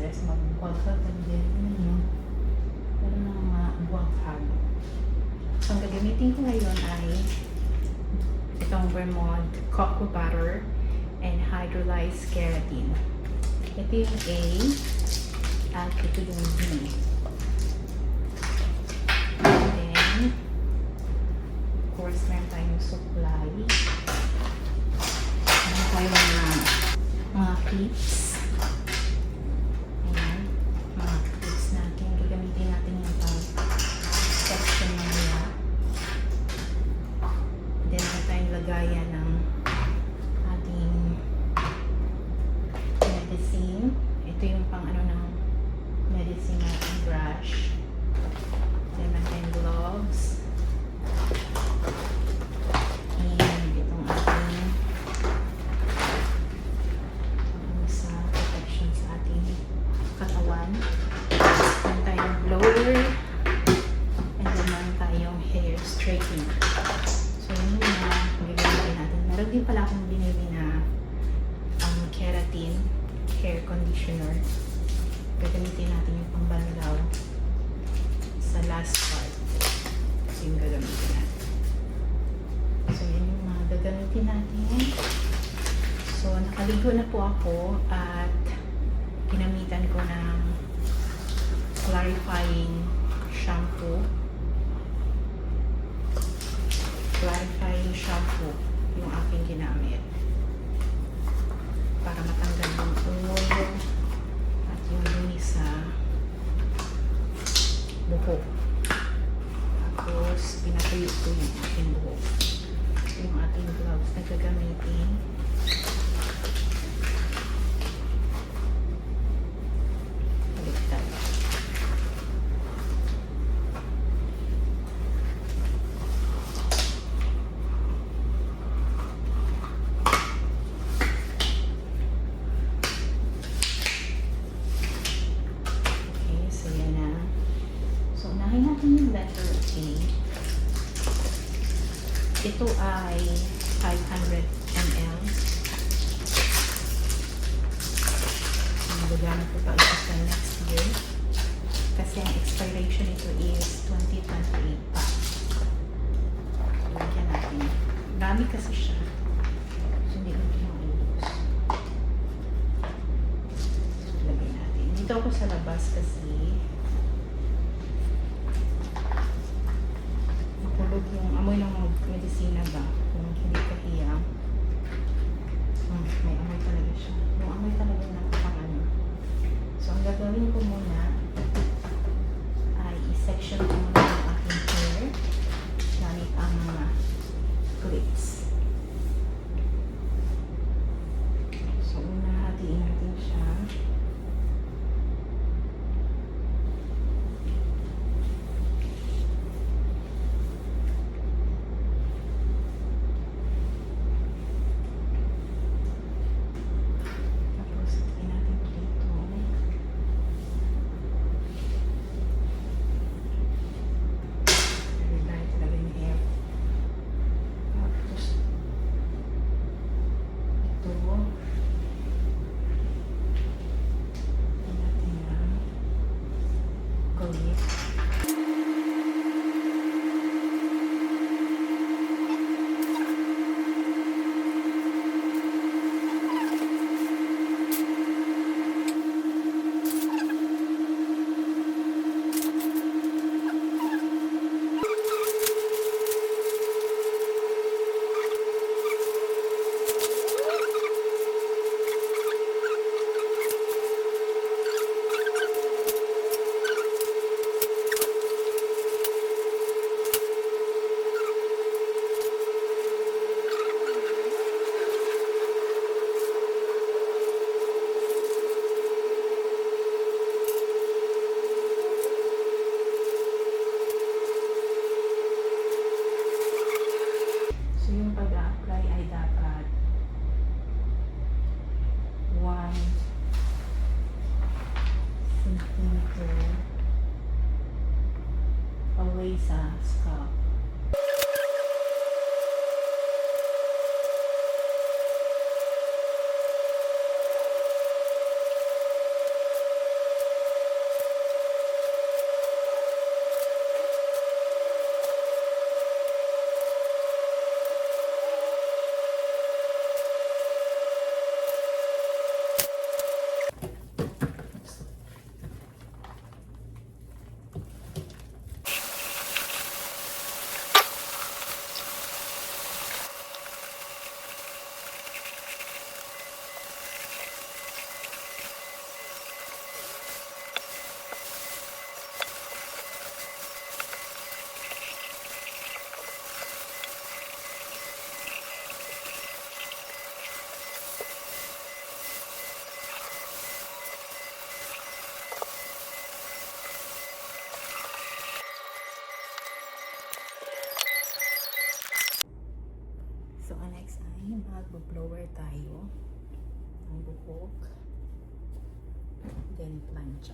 Let's mag-consult and din ninyo. Pero ng mga buwang halo. So, ang gagamitin ko ngayon ay itong Vermont Cocoa Butter and Hydrolyzed Keratin. Ito yung A at ito yung B. And then, of course, meron tayong supply. Meron tayong mga clips. Ayan, mga clips natin. Gagamitin natin yung section ng nila. Then, meron tayong lagayan ng ating medicine. Ito yung pang ano ng medicine natin brush. Then, meron tayong gloves. And itong ating sa protection sa ating katawan. Meron tayong blower. And then, meron tayong hair straightener. So, yun yung mga gagamitin natin. Meron din pala akong binili na keratin hair conditioner. Gagamitin natin yung pangbanlaw sa last part. So, yung gagamitin natin. So, yun yung mga gagamitin natin. So, nakaligo na po ako at ginamitan ko ng clarifying shampoo. Clarifying shampoo yung aking ginamit para matanggal yung ulo at yung dumi sa buhok. Tapos, pinatuyo ko yung aking buhok. Yung ating gloves na gagamitin. Baliktad. Okay, so yan na. So, unahin natin yung letter A. Ito ay 500 ml. Magagamit ko pa ito sa next year. Kasi ang expiration ito is 2028 pa. Lagyan natin. Dami kasi siya. So, hindi ko pinag-ubos. So, lagyan natin. Dito ako sa labas kasi makulog yung amoy ng medisina ba? Kung hindi ka hiyang. May amoy talaga siya. Yung amoy talaga nakakangano. So, ang gagawin ko muna ay i-section ko muna yung aking hair gamit ang mga clips. So, una hatiin natin siya. Tapos, hatiin natin dito. Very dry talaga yung hair. Tapos, ito. Hatiin natin yan. Gawin. So, yung pag-a-apply ay dapat 1 centimeter away sa scalp. natin plancha.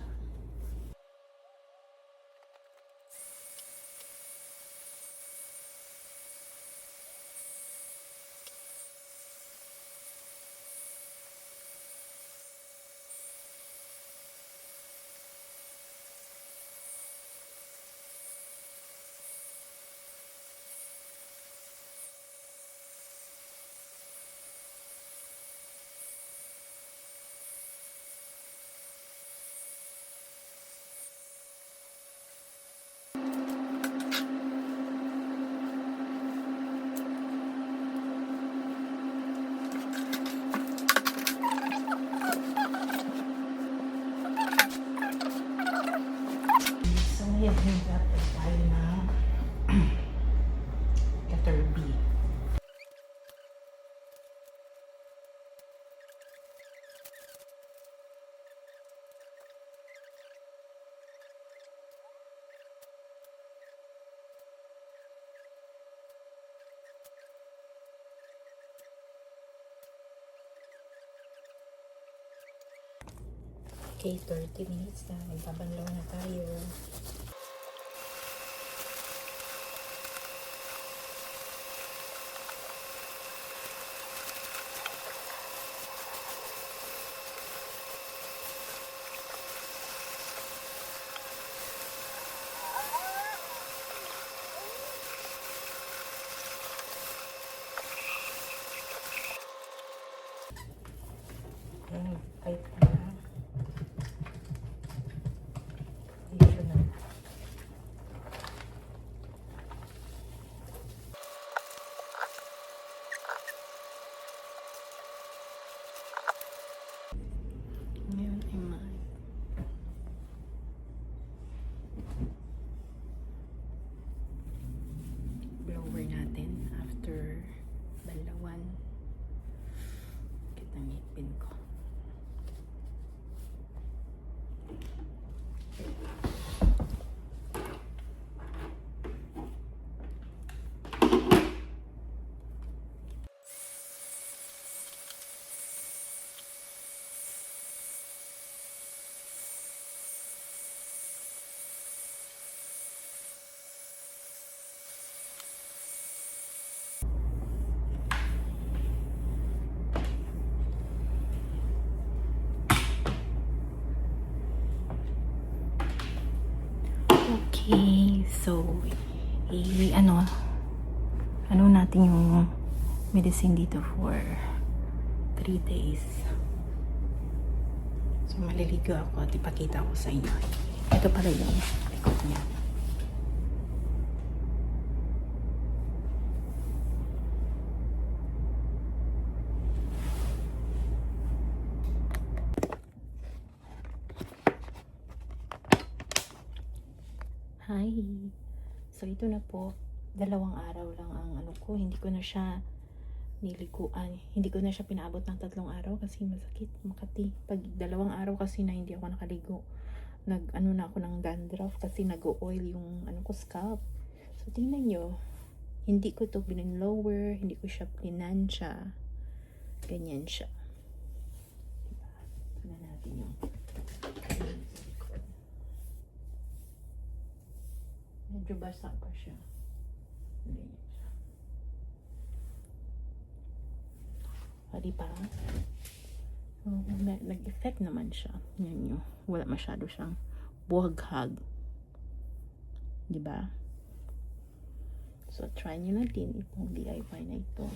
So ngayon, hingapin tayo ng letter B. Okay, 30 minutes na. Nagbabanlaw na tayo. Ay, dito na. Ngayon ay blower natin after balawan. Kitang ngipin ko. Okay, so ano natin yung medicine dito for 3 days. So maliligo ako at ipakita ko sa inyo. Ito pala yung likod niya. Hi! So ito na po, 2 araw lang ang ano ko, hindi ko na siya niliguan, hindi ko na siya pinaabot ng 3 araw kasi masakit, makati. Pag 2 araw kasi na hindi ako nakaligo, nag-ano na ako ng dandruff kasi nag-oil yung ano ko, scalp. So tingnan nyo, hindi ko to binlower, hindi ko siya plinansya, ganyan siya. Diba? Ano natin yung medyo basa pa siya. Ganyan siya. O, diba? Nag-effect naman siya. Yan yun. Wala masyado siyang buhaghag. Diba? So, try nyo natin itong DIY na ito.